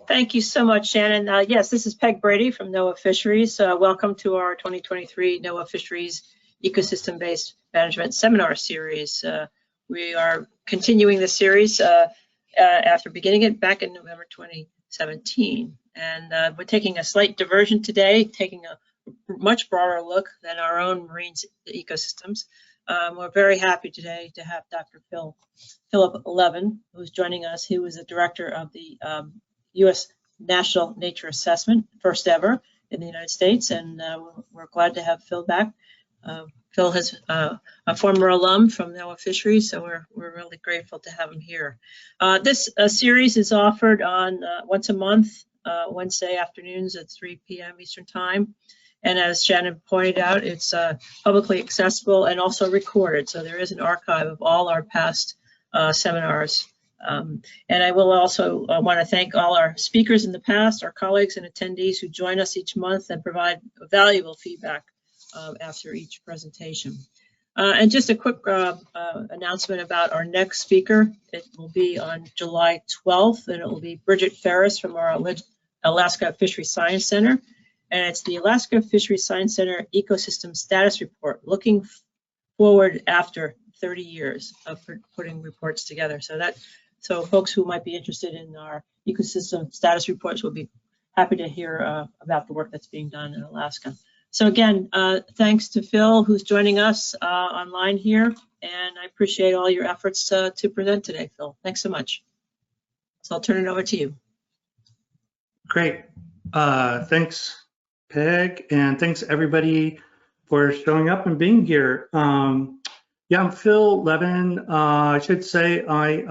Thank you so much, Shannon. Yes, this is Peg Brady from NOAA Fisheries. Welcome to our 2023 NOAA Fisheries Ecosystem-Based Management Seminar Series. We are continuing the series after beginning it back in November 2017. And we're taking a slight diversion today, taking a much broader look than our own marine ecosystems. We're very happy today to have Dr. Phillip Levin, who's joining us. He was the director of the U.S. National Nature Assessment, first ever in the United States, and we're glad to have Phil back. Phil is a former alum from NOAA Fisheries, so we're really grateful to have him here. This series is offered on once a month, Wednesday afternoons at 3 p.m. Eastern Time. And as Shannon pointed out, it's publicly accessible and also recorded. So there is an archive of all our past seminars. And I will also want to thank all our speakers in the past, our colleagues and attendees who join us each month and provide valuable feedback after each presentation. And just a quick announcement about our next speaker. It will be on July 12th, and it will be Bridget Ferris from our Alaska Fisheries Science Center. And it's the Alaska Fisheries Science Center Ecosystem Status Report, looking forward after 30 years of putting reports together. So folks who might be interested in our ecosystem status reports will be happy to hear about the work that's being done in Alaska. So again, thanks to Phil, who's joining us online here, and I appreciate all your efforts to present today, Phil. Thanks so much. So I'll turn it over to you. Great. Thanks, Peg, and thanks everybody for showing up and being here. Yeah, I'm Phil Levin. I should say I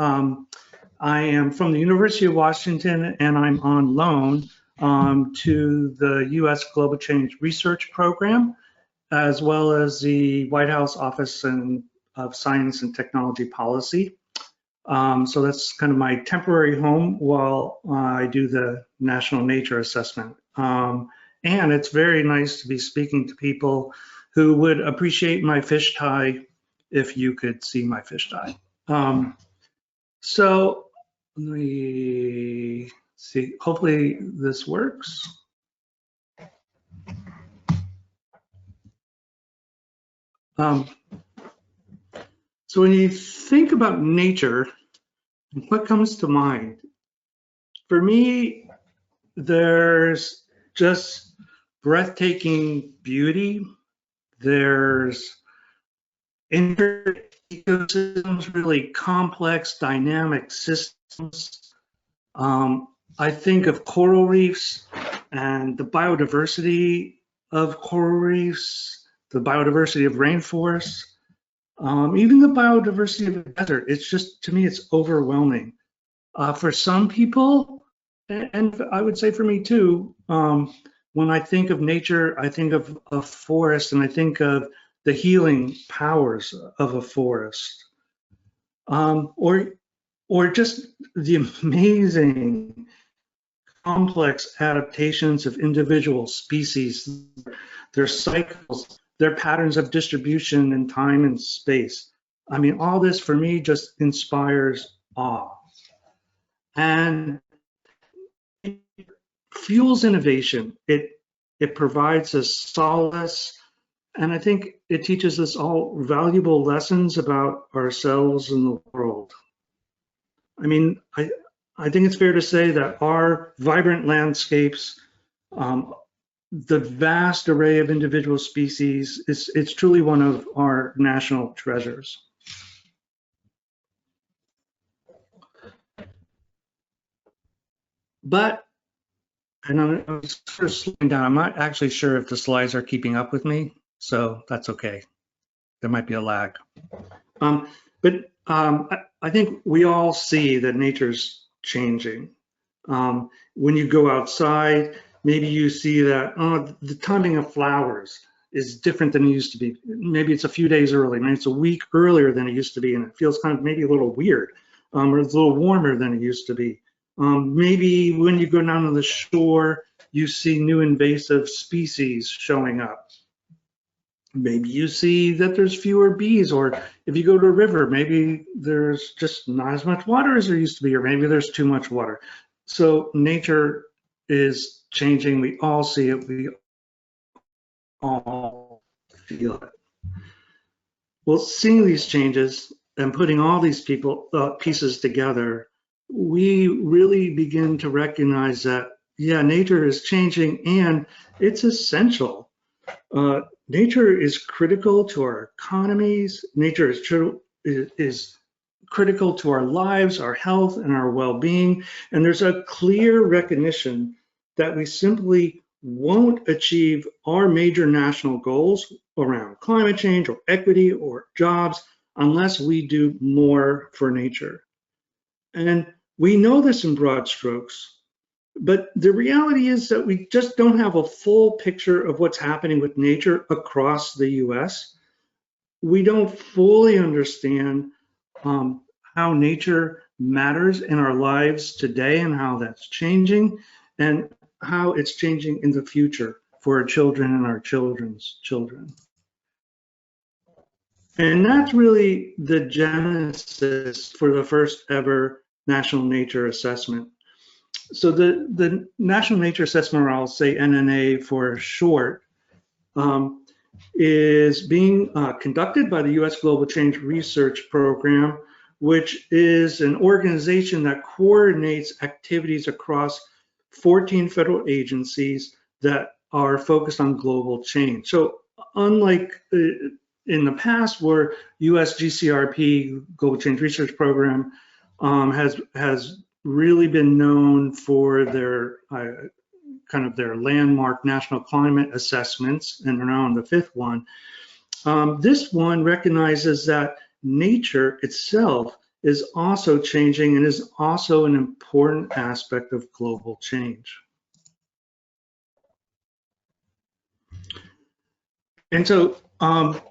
am from the University of Washington, and I'm on loan to the U.S. Global Change Research Program, as well as the White House Office of Science and Technology Policy. So that's kind of my temporary home while I do the National Nature Assessment. And it's very nice to be speaking to people who would appreciate my fish tie if you could see my fish tie. So let me see, hopefully this works. So when you think about nature, what comes to mind? For me, there's just breathtaking beauty. There's ecosystems, really complex, dynamic systems. I think of coral reefs and the biodiversity of coral reefs, the biodiversity of rainforests, even the biodiversity of the desert. It's just, to me, it's overwhelming. For some people, and I would say for me too, when I think of nature, I think of a forest, and I think of the healing powers of a forest, or just the amazing complex adaptations of individual species, their cycles, their patterns of distribution in time and space. I mean, all this for me just inspires awe. And it fuels innovation. It provides us solace. And I think it teaches us all valuable lessons about ourselves and the world. I mean, I think it's fair to say that our vibrant landscapes, the vast array of individual species, it's truly one of our national treasures. But, and I'm sort of slowing down, I'm not actually sure if the slides are keeping up with me, so that's okay. There might be a lag. I think we all see that nature's changing. When you go outside, maybe you see that the timing of flowers is different than it used to be. Maybe it's a few days early, maybe it's a week earlier than it used to be, and it feels kind of maybe a little weird, or it's a little warmer than it used to be. Maybe when you go down to the shore, you see new invasive species showing up. Maybe you see that there's fewer bees, or if you go to a river, maybe there's just not as much water as there used to be, or maybe there's too much water. So nature is changing. We all see it. We all feel it. Well, seeing these changes and putting all these pieces together, we really begin to recognize that, yeah, nature is changing and it's essential. Nature is critical to our economies. Nature is critical to our lives, our health, and our well-being. And there's a clear recognition that we simply won't achieve our major national goals around climate change or equity or jobs unless we do more for nature. And we know this in broad strokes, but the reality is that we just don't have a full picture of what's happening with nature across the US. We don't fully understand how nature matters in our lives today and how that's changing and how it's changing in the future for our children and our children's children. And that's really the genesis for the first ever National Nature Assessment. So the National Nature Assessment, or I'll say NNA for short, is being conducted by the U.S. Global Change Research Program, which is an organization that coordinates activities across 14 federal agencies that are focused on global change. So unlike in the past, where US GCRP, Global Change Research Program, has really been known for their kind of their landmark national climate assessments, and they're now on the fifth one. This one recognizes that nature itself is also changing and is also an important aspect of global change. And so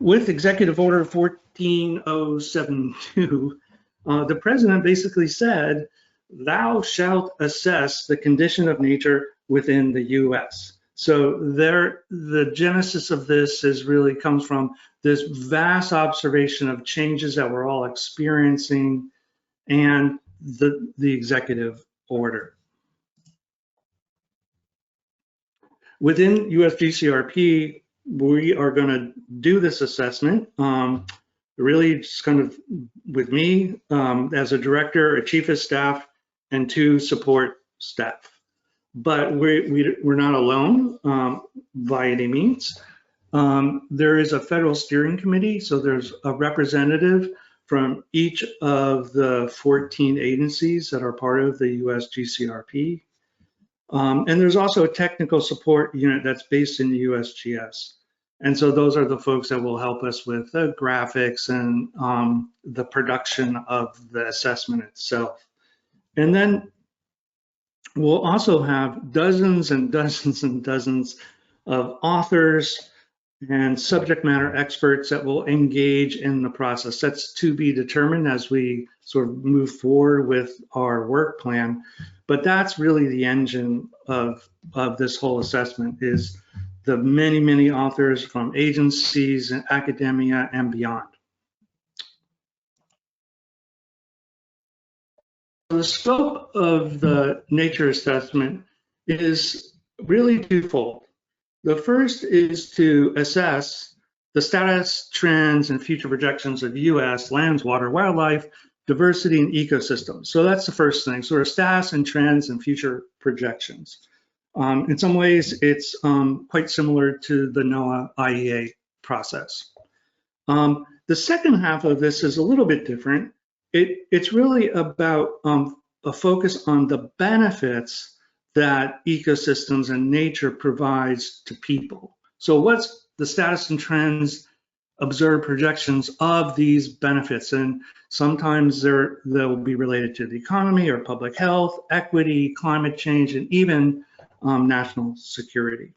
with Executive Order 14072, the president basically said, "Thou shalt assess the condition of nature within the US." So the genesis of this really comes from this vast observation of changes that we're all experiencing and the executive order. Within US GCRP, we are going to do this assessment, really just kind of with me as a director, a chief of staff, and 2 support staff. But we're not alone by any means. There is a federal steering committee, so there's a representative from each of the 14 agencies that are part of the US GCRP. And there's also a technical support unit that's based in the USGS. And so those are the folks that will help us with the graphics and the production of the assessment itself. And then we'll also have dozens and dozens and dozens of authors and subject matter experts that will engage in the process. That's to be determined as we sort of move forward with our work plan. But that's really the engine of this whole assessment, is the many, many authors from agencies and academia and beyond. The scope of the nature assessment is really twofold. The first is to assess the status, trends, and future projections of US lands, water, wildlife, diversity, and ecosystems. So that's the first thing, sort of status and trends and future projections. In some ways, it's quite similar to the NOAA IEA process. The second half of this is a little bit different. It's really about a focus on the benefits that ecosystems and nature provides to people. So what's the status and trends, observed projections of these benefits? And sometimes they'll be related to the economy or public health, equity, climate change, and even national security.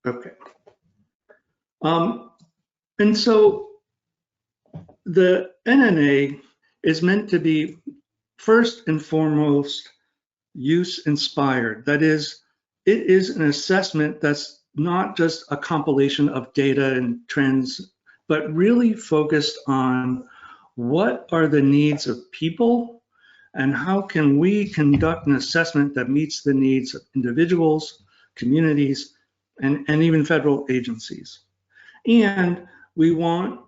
Okay. And so the NNA is meant to be first and foremost use inspired. That is, it is an assessment that's not just a compilation of data and trends, but really focused on what are the needs of people and how can we conduct an assessment that meets the needs of individuals, communities, and even federal agencies. And we want,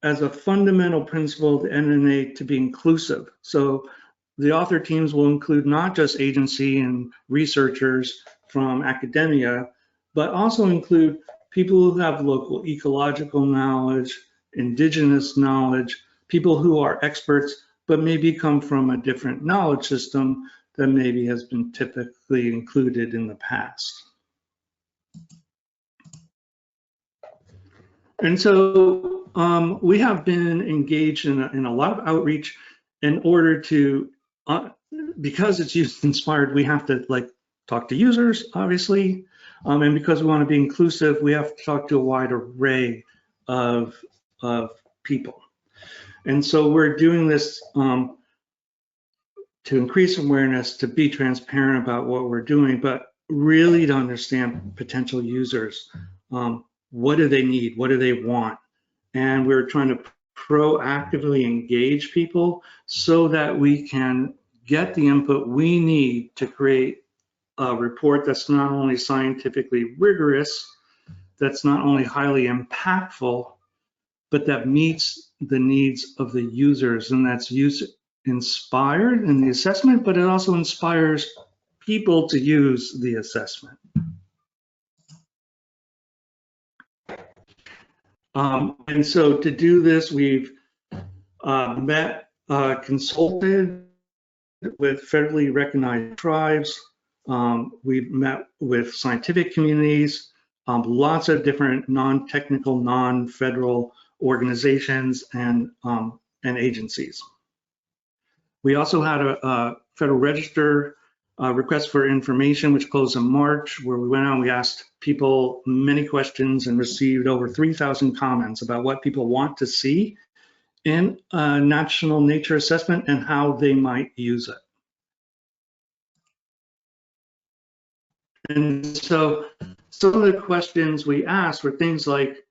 as a fundamental principle of the NNA, to be inclusive. So the author teams will include not just agency and researchers from academia, but also include people who have local ecological knowledge, indigenous knowledge, people who are experts, but maybe come from a different knowledge system than maybe has been typically included in the past. And so we have been engaged in a lot of outreach in order to, because it's youth inspired, we have to like talk to users, obviously. And because we want to be inclusive, we have to talk to a wide array of people. And so we're doing this to increase awareness, to be transparent about what we're doing, but really to understand potential users. What do they need? What do they want? And we're trying to proactively engage people so that we can get the input we need to create a report that's not only scientifically rigorous, that's not only highly impactful, but that meets the needs of the users, and that's user-inspired in the assessment, but it also inspires people to use the assessment. And so to do this, we've consulted with federally recognized tribes. We've met with scientific communities, lots of different non-technical, non-federal organizations and agencies. We also had a Federal Register request for information, which closed in March, where we went out and we asked people many questions and received over 3,000 comments about what people want to see in a national nature assessment and how they might use it. And so some of the questions we asked were things like,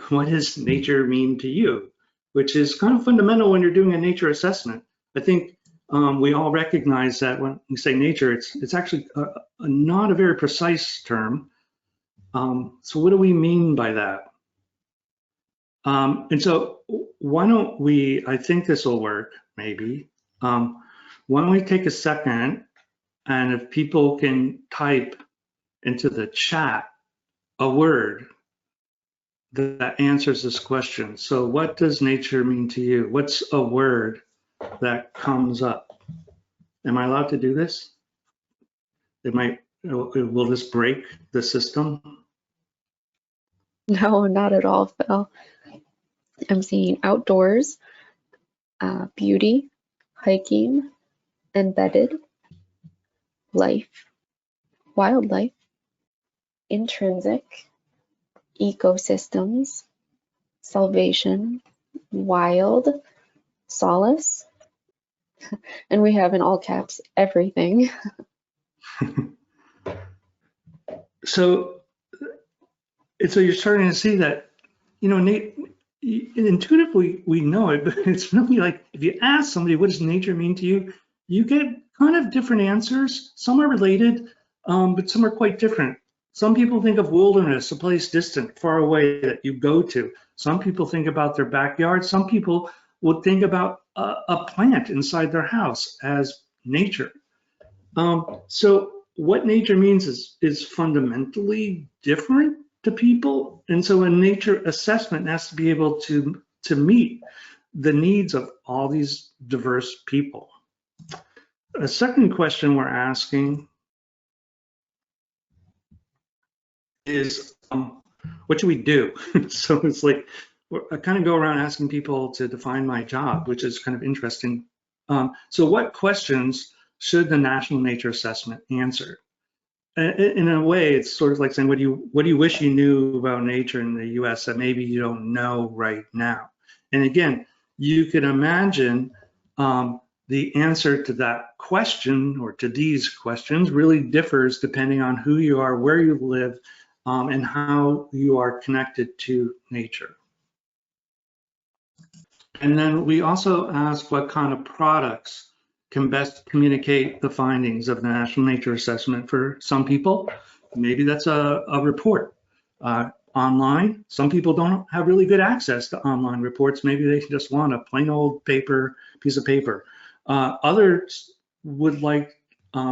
what does nature mean to you? Which is kind of fundamental when you're doing a nature assessment. I think we all recognize that when we say nature, it's actually not a very precise term. So what do we mean by that? And so why don't we, I think this will work, maybe. Why don't we take a second, and if people can type into the chat a word that answers this question. So what does nature mean to you? What's a word that comes up? Am I allowed to do this? Will this break the system? No, not at all, Phil. I'm seeing outdoors, beauty, hiking, embedded, life, wildlife, intrinsic, ecosystems, salvation, wild, solace, and we have in all caps everything. So you're starting to see that, you know, intuitively we know it, but it's really like if you ask somebody, what does nature mean to you? You get kind of different answers. Some are related, but some are quite different. Some people think of wilderness, a place distant, far away that you go to. Some people think about their backyard. Some people would think about a plant inside their house as nature. So what nature means is fundamentally different to people. And so a nature assessment has to be able to meet the needs of all these diverse people. A second question we're asking is, what should we do? So it's like, I kind of go around asking people to define my job, which is kind of interesting. So what questions should the National Nature Assessment answer? In a way, it's sort of like saying, what do you wish you knew about nature in the US that maybe you don't know right now? And again, you could imagine the answer to that question or to these questions really differs depending on who you are, where you live, and how you are connected to nature. And then we also asked what kind of products can best communicate the findings of the National Nature Assessment. For some people, maybe that's a report online. Some people don't have really good access to online reports. Maybe they just want a plain old piece of paper. Others would like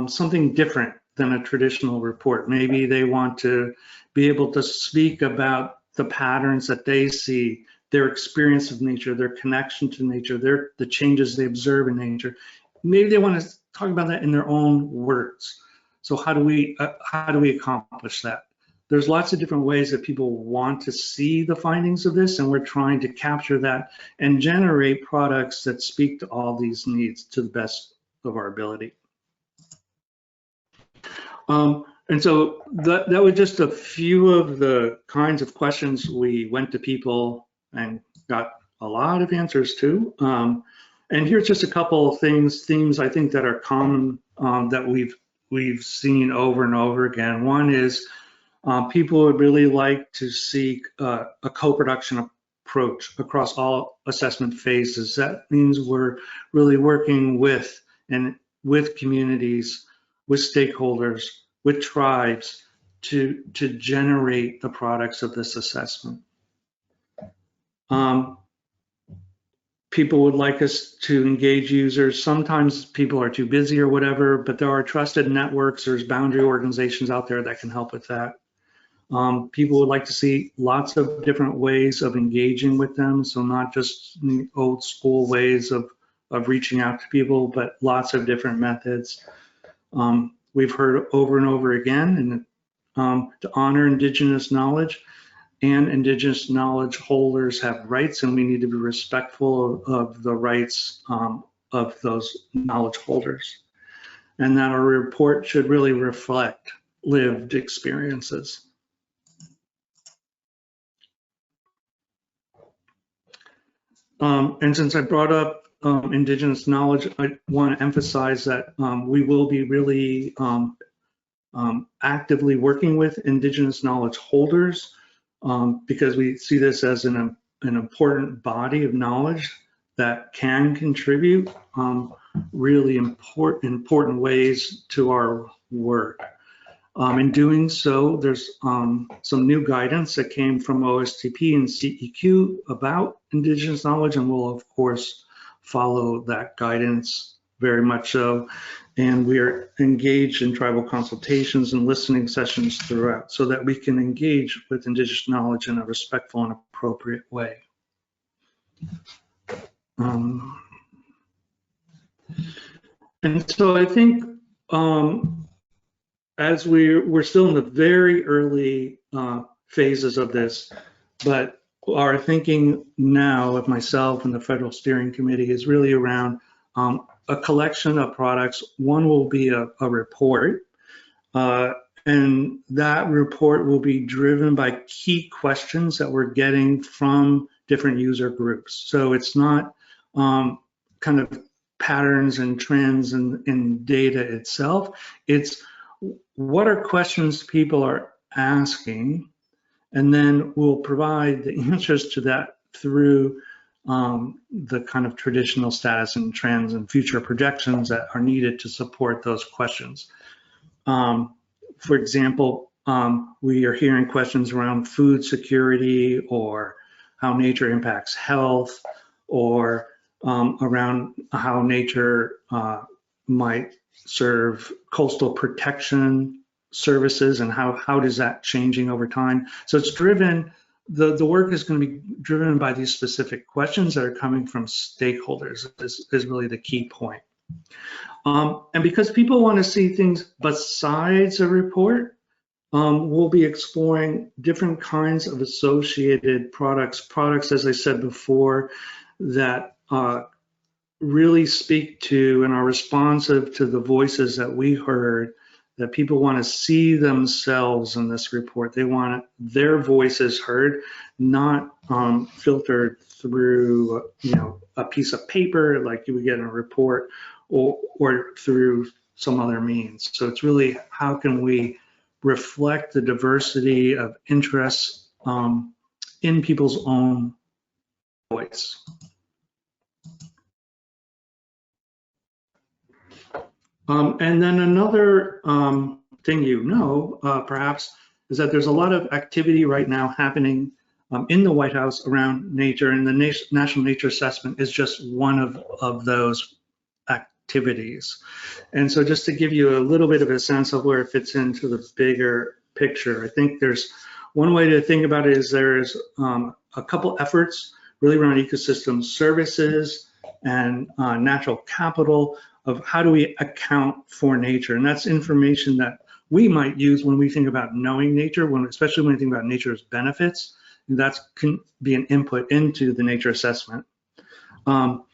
something different than a traditional report. Maybe they want to be able to speak about the patterns that they see, their experience of nature, their connection to nature, the changes they observe in nature. Maybe they want to talk about that in their own words. So how do we accomplish that? There's lots of different ways that people want to see the findings of this, and we're trying to capture that and generate products that speak to all these needs to the best of our ability. And so that was just a few of the kinds of questions we went to people and got a lot of answers to. And here's just a couple of themes I think that are common that we've seen over and over again. One is people would really like to seek a co-production approach across all assessment phases. That means we're really working with communities, with stakeholders, with tribes to generate the products of this assessment. People would like us to engage users. Sometimes people are too busy or whatever, but there are trusted networks, there's boundary organizations out there that can help with that. People would like to see lots of different ways of engaging with them, so not just old school ways of reaching out to people, but lots of different methods. We've heard over and over again to honor Indigenous knowledge, and Indigenous knowledge holders have rights, and we need to be respectful of the rights of those knowledge holders. And that our report should really reflect lived experiences. And since I brought up Indigenous knowledge, I want to emphasize that we will be really actively working with Indigenous knowledge holders because we see this as an important body of knowledge that can contribute really important ways to our work. In doing so, there's some new guidance that came from OSTP and CEQ about Indigenous knowledge, and we'll of course follow that guidance very much so. And we are engaged in tribal consultations and listening sessions throughout so that we can engage with Indigenous knowledge in a respectful and appropriate way. And so I think as we're still in the very early phases of this, but our thinking now of myself and the Federal Steering Committee is really around a collection of products. One will be a report, and that report will be driven by key questions that we're getting from different user groups. So it's not kind of patterns and trends in data itself. It's what are questions people are asking, and then we'll provide the answers to that through the kind of traditional status and trends and future projections that are needed to support those questions. For example, we are hearing questions around food security or how nature impacts health, or around how nature might serve coastal protection services and how does that changing over time. So it's driven, the work is going to be driven by these specific questions that are coming from stakeholders is really the key point. And because people want to see things besides a report, we'll be exploring different kinds of associated products, as I said before, that really speak to and are responsive to the voices that we heard, that people want to see themselves in this report. They want their voices heard, not filtered through a piece of paper like you would get in a report, or through some other means. So it's really how can we reflect the diversity of interests in people's own voice. And then another thing perhaps, is that there's a lot of activity right now happening in the White House around nature, and the National Nature Assessment is just one of those activities. And so just to give you a little bit of a sense of where it fits into the bigger picture, I think there's one way to think about it is there's a couple efforts really around ecosystem services and natural capital of how do we account for nature. And that's information that we might use when we think about knowing nature, especially when we think about nature's benefits. That can be an input into the nature assessment. And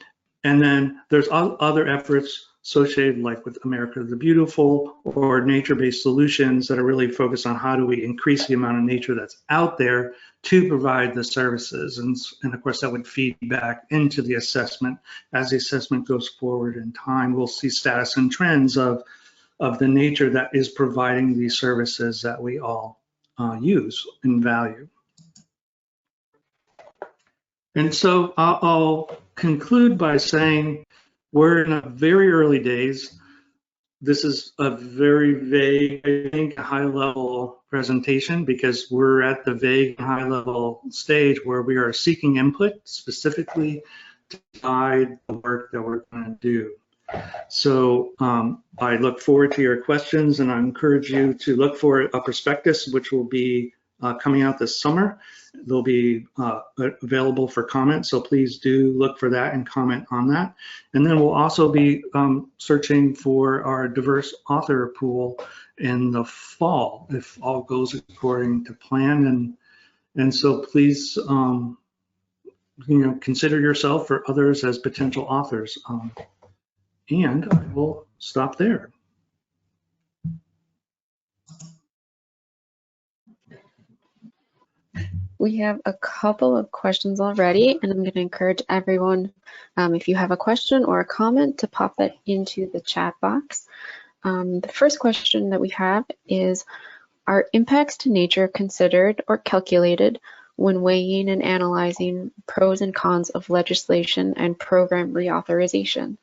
then there's other efforts associated like with America the Beautiful or nature-based solutions that are really focused on how do we increase the amount of nature that's out there to provide the services. And of course that would feed back into the assessment. As the assessment goes forward in time, we'll see status and trends of the nature that is providing these services that we all use and value. And so I'll conclude by saying we're in a very early days. This is a very vague, I think, high-level presentation because we're at the vague, high-level stage where we are seeking input specifically to guide the work that we're going to do. So I look forward to your questions, and I encourage you to look for a prospectus, which will be coming out this summer. They'll be available for comment, so please do look for that and comment on that. And then we'll also be searching for our diverse author pool in the fall, if all goes according to plan. And so please, consider yourself or others as potential authors. And I will stop there. We have a couple of questions already, and I'm going to encourage everyone, if you have a question or a comment, to pop that into the chat box. The first question that we have is, are impacts to nature considered or calculated when weighing and analyzing pros and cons of legislation and program reauthorization?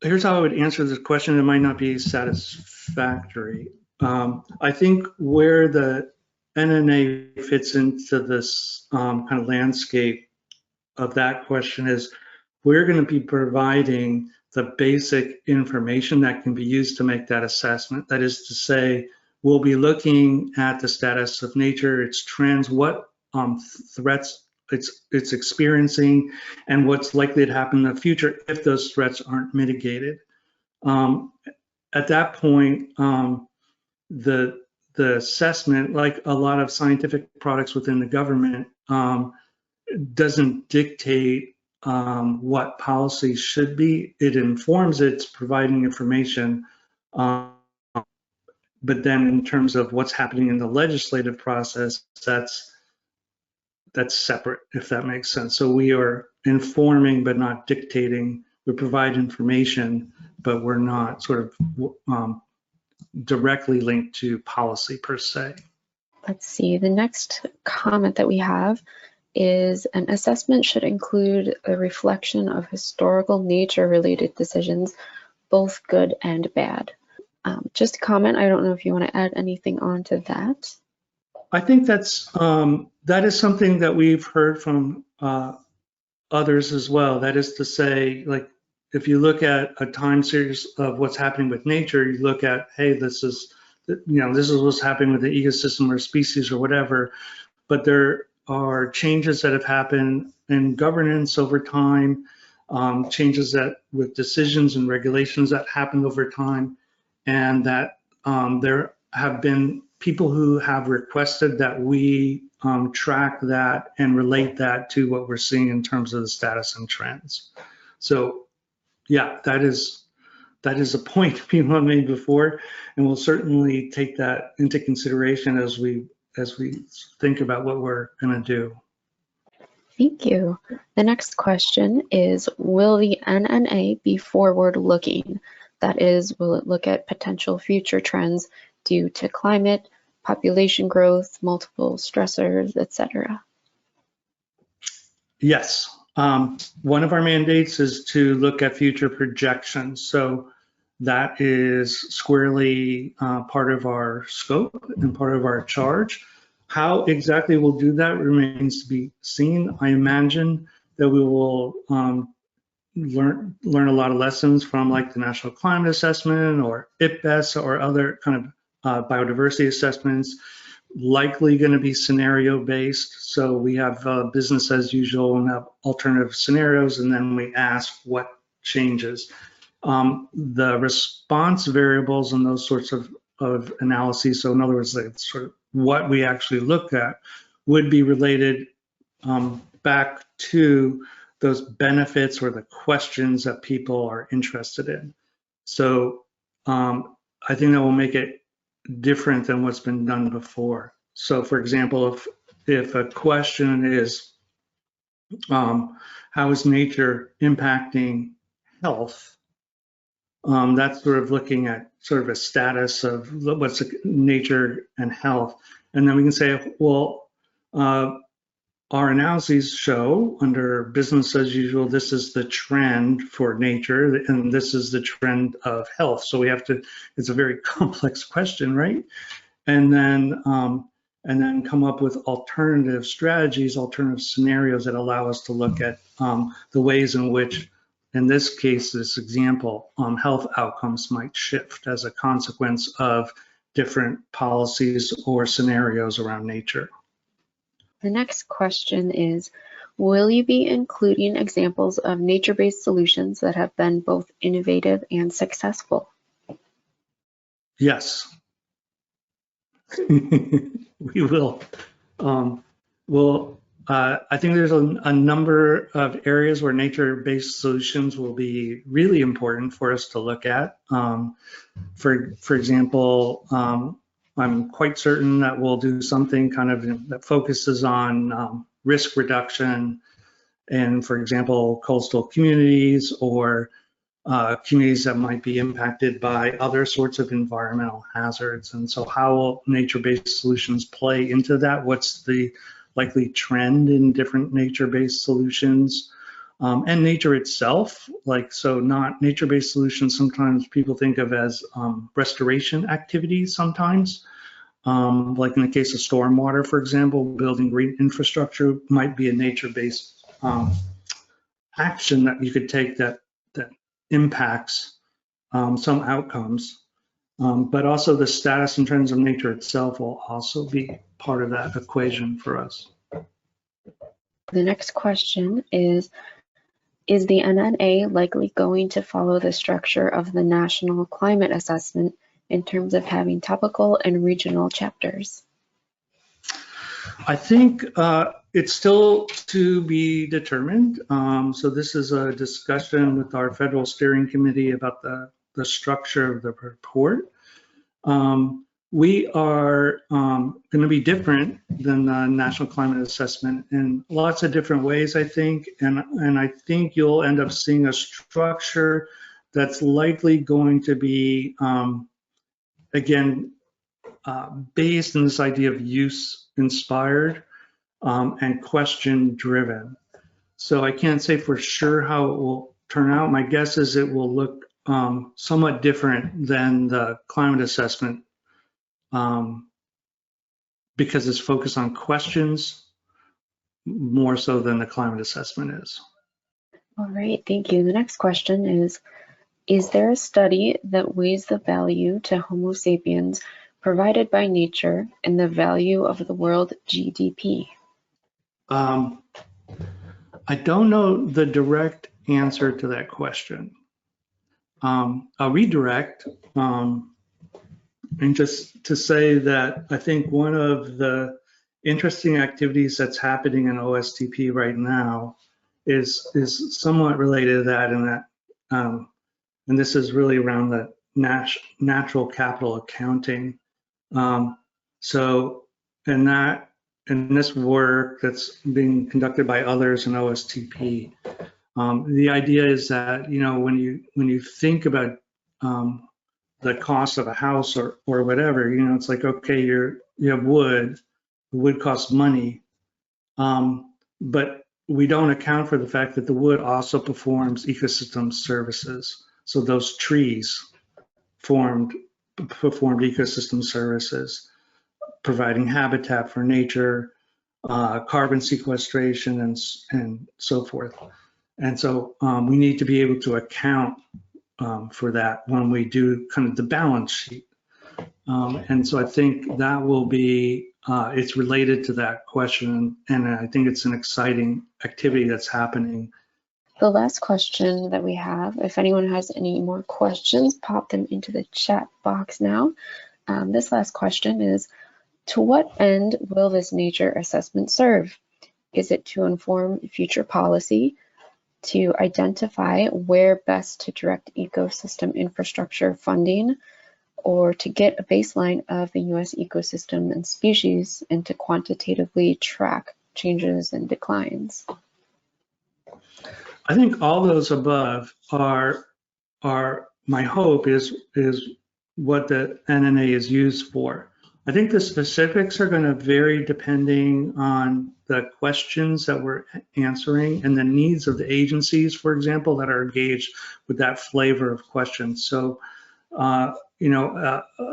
Here's how I would answer this question. It might not be satisfactory. I think where the NNA fits into this kind of landscape of that question is we're going to be providing the basic information that can be used to make that assessment. That is to say, we'll be looking at the status of nature, its trends, what threats it's experiencing, and what's likely to happen in the future if those threats aren't mitigated. At that point, the assessment, like a lot of scientific products within the government, doesn't dictate what policy should be. It informs it, it's providing information, but then in terms of what's happening in the legislative process, that's separate, if that makes sense. So we are informing but not dictating. We provide information, but we're not sort of directly linked to policy per se. Let's see, the next comment that we have is an assessment should include a reflection of historical nature-related decisions, both good and bad. Just a comment, I don't know if you want to add anything on to that. I think that is something that we've heard from others as well. That is to say, like, if you look at a time series of what's happening with nature, you look at, hey, this is what's happening with the ecosystem or species or whatever, but there are changes that have happened in governance over time, changes that with decisions and regulations that happened over time, and that there have been people who have requested that we track that and relate that to what we're seeing in terms of the status and trends. So yeah, that is a point people made before, and we'll certainly take that into consideration as we think about what we're going to do. Thank you. The next question is, will the NNA be forward-looking? That is, will it look at potential future trends due to climate, population growth, multiple stressors, etc.? Yes, One of our mandates is to look at future projections. So that is squarely part of our scope and part of our charge. How exactly we'll do that remains to be seen. I imagine that we will learn a lot of lessons from like the National Climate Assessment or IPBES or other kind of biodiversity assessments, likely going to be scenario based. So we have business as usual and have alternative scenarios, and then we ask what changes. The response variables and those sorts of analyses, so in other words, like sort of what we actually look at, would be related back to those benefits or the questions that people are interested in. So I think that will make it different than what's been done before. So for example, if a question is, how is nature impacting health? That's sort of looking at sort of a status of what's nature and health. And then we can say, well, our analyses show under business as usual, this is the trend for nature and this is the trend of health. So we have to, it's a very complex question, right? And then come up with alternative strategies, alternative scenarios that allow us to look at the ways in which, in this case, this example, health outcomes might shift as a consequence of different policies or scenarios around nature. The next question is, will you be including examples of nature-based solutions that have been both innovative and successful? Yes, we will. I think there's a number of areas where nature-based solutions will be really important for us to look at. For example, I'm quite certain that we'll do something kind of that focuses on risk reduction and, for example, coastal communities or communities that might be impacted by other sorts of environmental hazards. And so how will nature-based solutions play into that? What's the likely trend in different nature-based solutions? And nature itself, like, so not nature-based solutions, sometimes people think of as restoration activities sometimes. Like in the case of stormwater, for example, building green infrastructure might be a nature-based action that you could take that impacts some outcomes. But also the status and trends of nature itself will also be part of that equation for us. The next question is the NNA likely going to follow the structure of the National Climate Assessment in terms of having topical and regional chapters? I think it's still to be determined. So this is a discussion with our federal steering committee about the structure of the report. We are going to be different than the National Climate Assessment in lots of different ways, I think. And I think you'll end up seeing a structure that's likely going to be, again, based on this idea of use inspired and question driven. So I can't say for sure how it will turn out. My guess is it will look somewhat different than the climate assessment because it's focused on questions more so than the climate assessment is. All right, thank you. The next question is there a study that weighs the value to Homo sapiens provided by nature and the value of the world GDP? I don't know the direct answer to that question. I'll redirect and just to say that I think one of the interesting activities that's happening in OSTP right now is somewhat related to that, and that and this is really around the natural capital accounting. So in this work that's being conducted by others in OSTP, the idea is that, you know, when you think about the cost of a house or whatever, you know, it's like, okay, you have wood, the wood costs money, but we don't account for the fact that the wood also performs ecosystem services. So those trees performed ecosystem services, providing habitat for nature, carbon sequestration, and so forth. And so we need to be able to account for that when we do kind of the balance sheet. And so I think that will be, it's related to that question, and I think it's an exciting activity that's happening. The last question that we have, if anyone has any more questions, pop them into the chat box now. This last question is, to what end will this nature assessment serve? Is it to inform future policy, to identify where best to direct ecosystem infrastructure funding, or to get a baseline of the US ecosystem and species and to quantitatively track changes and declines? I think all those above are my hope is what the NNA is used for. I think the specifics are going to vary depending on the questions that we're answering and the needs of the agencies, for example, that are engaged with that flavor of questions. So,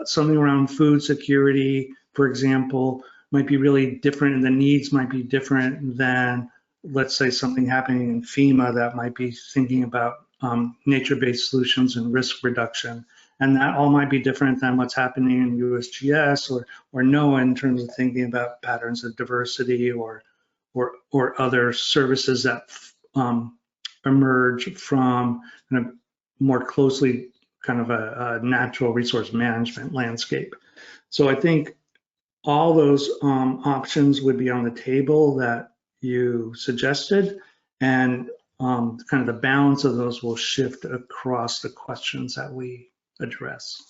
something around food security, for example, might be really different, and the needs might be different than, let's say, something happening in FEMA that might be thinking about nature-based solutions and risk reduction. And that all might be different than what's happening in USGS or NOAA in terms of thinking about patterns of diversity or other services that emerge from kind of more closely kind of a natural resource management landscape. So I think all those options would be on the table that you suggested, and kind of the balance of those will shift across the questions that we address.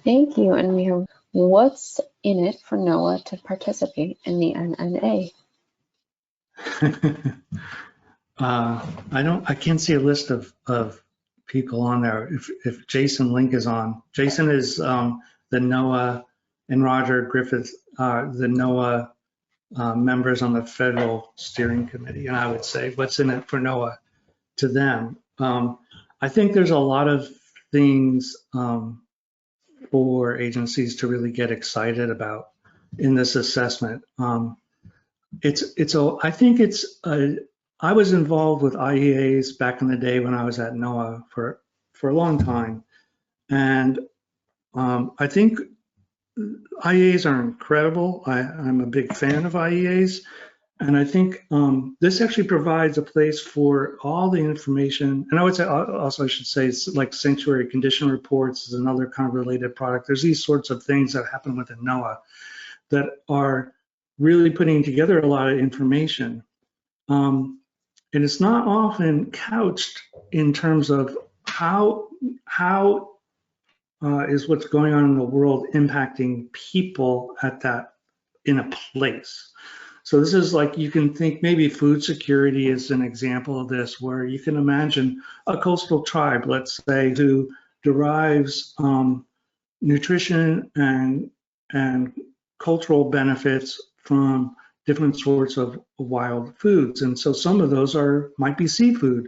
Thank you. And we have, what's in it for NOAA to participate in the NNA? I can't see a list of people on there. If Jason Link is on, Jason is the NOAA, and Roger Griffith, the NOAA members on the federal steering committee. And I would say, what's in it for NOAA to them? I think there's a lot of things for agencies to really get excited about in this assessment. I was involved with IEAs back in the day when I was at NOAA for a long time. And I think IEAs are incredible. I'm a big fan of IEAs. And I think this actually provides a place for all the information. And I would say also, I should say, it's like sanctuary condition reports is another kind of related product. There's these sorts of things that happen within NOAA that are really putting together a lot of information. And it's not often couched in terms of how is what's going on in the world impacting people in a place. So this is like, you can think maybe food security is an example of this, where you can imagine a coastal tribe, let's say, who derives nutrition and cultural benefits from different sorts of wild foods. And so some of those might be seafood.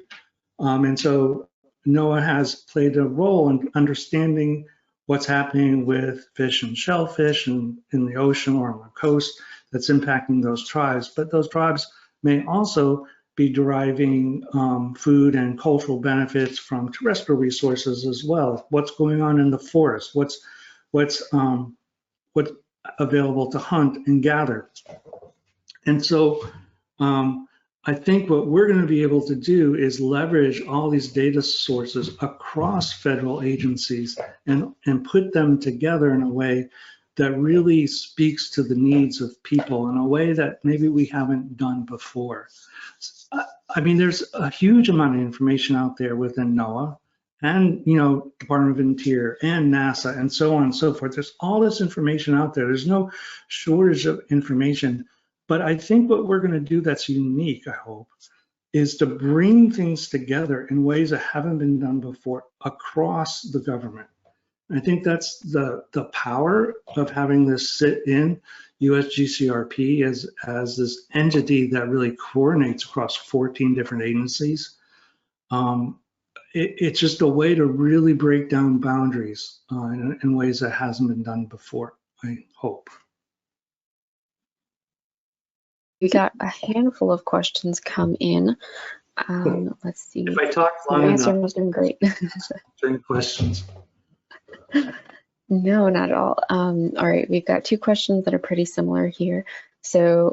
And so NOAA has played a role in understanding what's happening with fish and shellfish in the ocean or on the coast that's impacting those tribes. But those tribes may also be deriving food and cultural benefits from terrestrial resources as well. What's going on in the forest? What's available to hunt and gather? And so I think what we're going to be able to do is leverage all these data sources across federal agencies and put them together in a way that really speaks to the needs of people in a way that maybe we haven't done before. I mean, there's a huge amount of information out there within NOAA and, Department of Interior and NASA and so on and so forth. There's all this information out there. There's no shortage of information. But I think what we're going to do that's unique, I hope, is to bring things together in ways that haven't been done before across the government. I think that's the power of having this sit in USGCRP as this entity that really coordinates across 14 different agencies. It's just a way to really break down boundaries in ways that hasn't been done before, I hope. We got a handful of questions come in. Let's see. If I talk long My answer enough, was doing great. during questions. No, not at all. All right, we've got two questions that are pretty similar here. So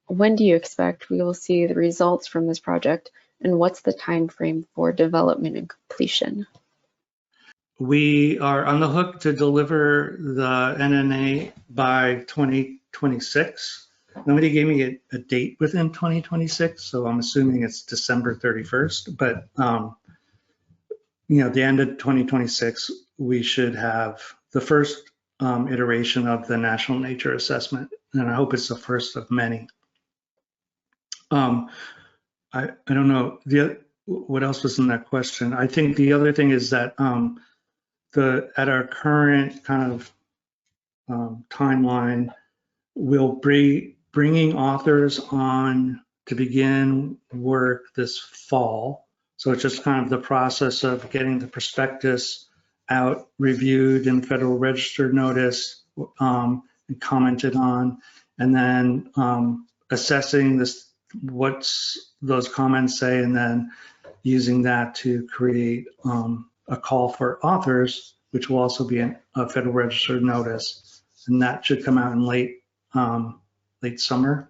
when do you expect we will see the results from this project, and what's the time frame for development and completion? We are on the hook to deliver the NNA by 2026. Nobody gave me a date within 2026, so I'm assuming it's December 31st. But the end of 2026, we should have the first iteration of the National Nature Assessment, and I hope it's the first of many. I don't know what else was in that question. I think the other thing is that at our current kind of timeline, we'll be bringing authors on to begin work this fall. So it's just kind of the process of getting the prospectus out, reviewed in Federal Register notice, and commented on, and then assessing what's those comments say, and then using that to create a call for authors, which will also be a Federal Register notice, and that should come out in late summer.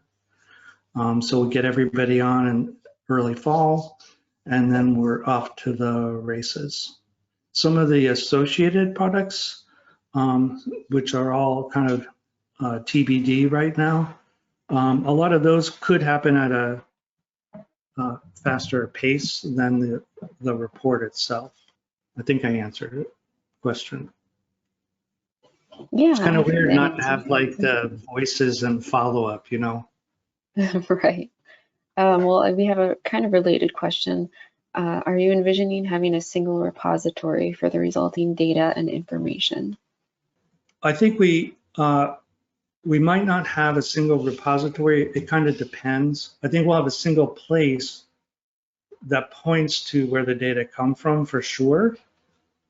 So we'll get everybody on in early fall, and then we're off to the races. Some of the associated products, which are all kind of TBD right now, a lot of those could happen at a faster pace than the report itself. I think I answered the question. Yeah. It's kind of weird not to have like the voices and follow-up, Right. Well, we have a kind of related question. Are you envisioning having a single repository for the resulting data and information? I think we might not have a single repository. It kind of depends. I think we'll have a single place that points to where the data come from for sure.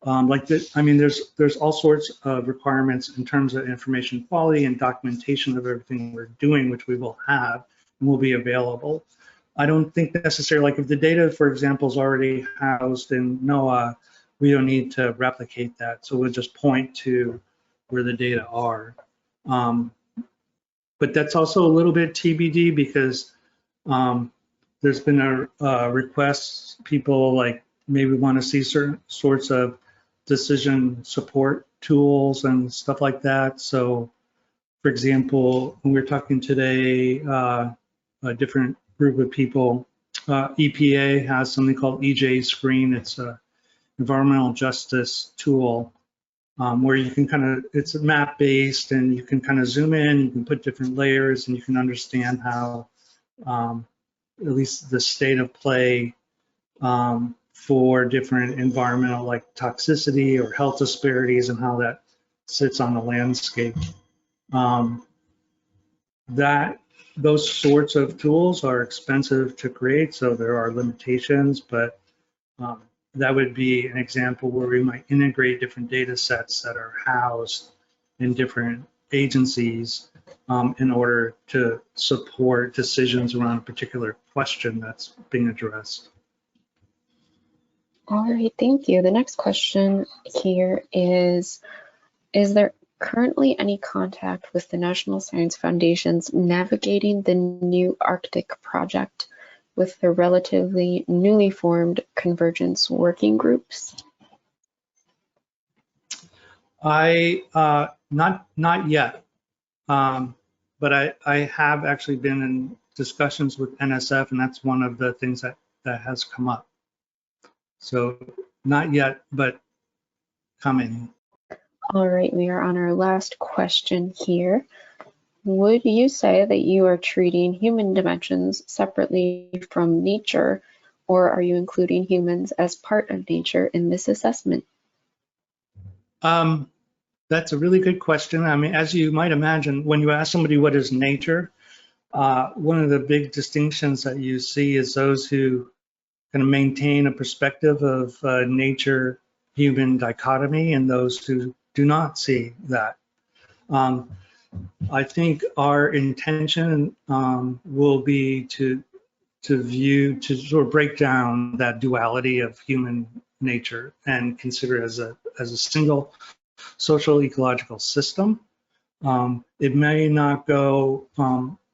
There's all sorts of requirements in terms of information quality and documentation of everything we're doing, which we will have and will be available. I don't think necessarily, like if the data, for example, is already housed in NOAA, we don't need to replicate that. So we'll just point to where the data are. But that's also a little bit TBD because there's been a request, people like maybe want to see certain sorts of decision support tools and stuff like that. So for example, when we were talking today, a different group of people, EPA has something called EJ Screen. It's an environmental justice tool where you can it's map based and you can kind of zoom in, you can put different layers and you can understand how at least the state of play for different environmental like toxicity or health disparities and how that sits on the landscape. Those sorts of tools are expensive to create, so there are limitations, but that would be an example where we might integrate different data sets that are housed in different agencies in order to support decisions around a particular question that's being addressed. All right, thank you. The next question here is there currently any contact with the National Science Foundation's navigating the new Arctic project with the relatively newly formed convergence working groups? Not yet, but I have actually been in discussions with NSF, and that's one of the things that has come up. So not yet, but coming. All right, we are on our last question here. Would you say that you are treating human dimensions separately from nature, or are you including humans as part of nature in this assessment? That's a really good question. I mean, as you might imagine, when you ask somebody what is nature, one of the big distinctions that you see is those who kind of maintain a perspective of nature-human dichotomy and those who do not see that. I think our intention will be to sort of break down that duality of human nature and consider it as a single social ecological system. It may not go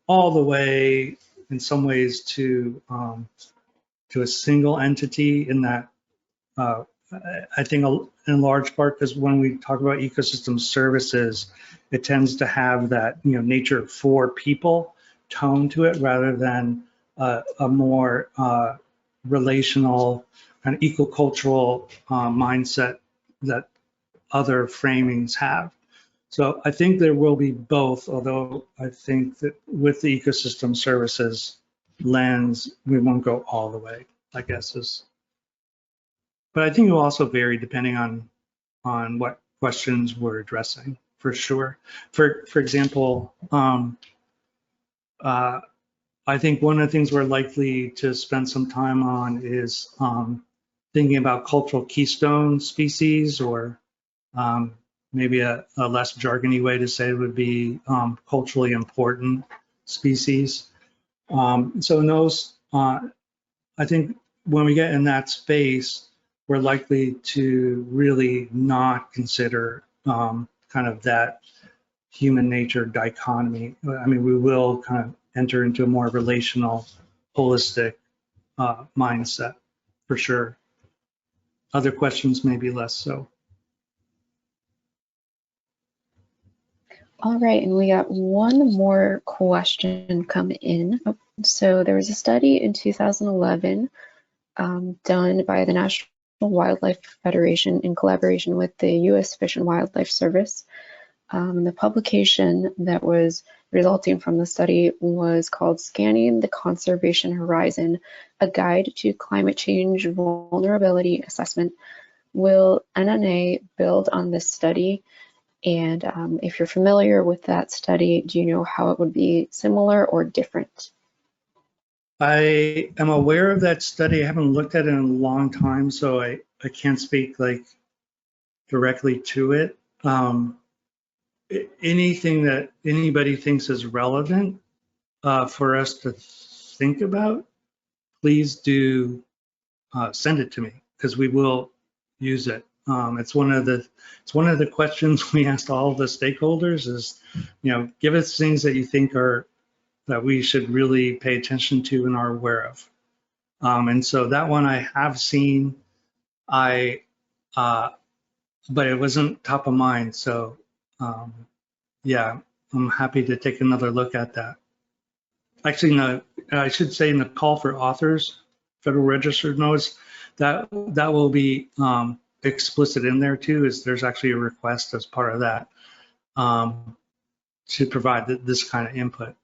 all the way in some ways to a single entity in that I think in large part because when we talk about ecosystem services, it tends to have that nature for people tone to it rather than a more relational and ecocultural mindset that other framings have. So I think there will be both, although I think that with the ecosystem services lens, we won't go all the way, I guess is. But I think it will also vary depending on what questions we're addressing, for sure. For example, I think one of the things we're likely to spend some time on is thinking about cultural keystone species, or maybe a less jargony way to say it would be culturally important species. So in those, I think when we get in that space, we're likely to really not consider kind of that human nature dichotomy. I mean, we will kind of enter into a more relational, holistic mindset for sure. Other questions maybe less so. All right, and we got one more question come in. So there was a study in 2011 done by the National Wildlife Federation in collaboration with the U.S. Fish and Wildlife Service. The publication that was resulting from the study was called Scanning the Conservation Horizon, a Guide to Climate Change Vulnerability Assessment. Will NNA build on this study? And if you're familiar with that study, do you know how it would be similar or different? I am aware of that study. I haven't looked at it in a long time, so I can't speak like directly to it. Anything that anybody thinks is relevant for us to think about, please do send it to me because we will use it. It's one of the questions we asked all of the stakeholders is, give us things that you think that we should really pay attention to and are aware of. And so that one I have seen, but it wasn't top of mind. So yeah, I'm happy to take another look at that. Actually, no, I should say in the call for authors, Federal Register notice, that will be explicit in there too, is there's actually a request as part of that to provide this kind of input.